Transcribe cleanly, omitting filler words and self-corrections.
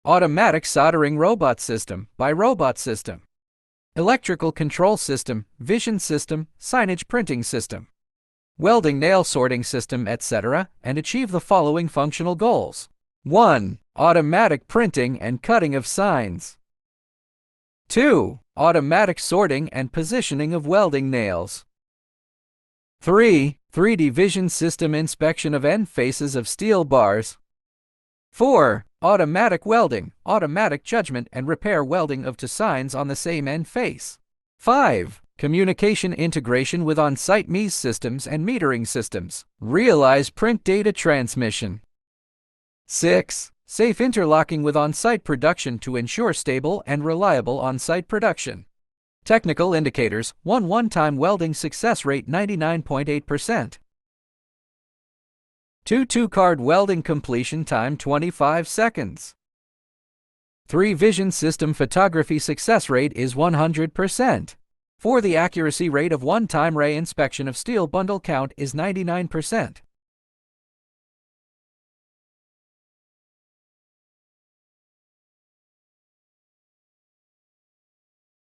Automatic soldering robot system by robot system. Electrical control system, vision system, signage printing system. Welding nail sorting system, etc., and achieve the following functional goals. 1. Automatic printing and cutting of signs. 2. Automatic sorting and positioning of welding nails. 3. 3D vision system inspection of end faces of steel bars. 4. Automatic welding, automatic judgment and repair welding of two signs on the same end face. 5. Communication integration with on-site MES systems and metering systems. Realize print data transmission. 6. Safe interlocking with on-site production to ensure stable and reliable on-site production. Technical indicators: 1. One-time welding success rate 99.8%. 2. Two-card welding completion time 25 seconds. 3. Vision system photography success rate is 100%. 4. The accuracy rate of one-time ray inspection of steel bundle count is 99%.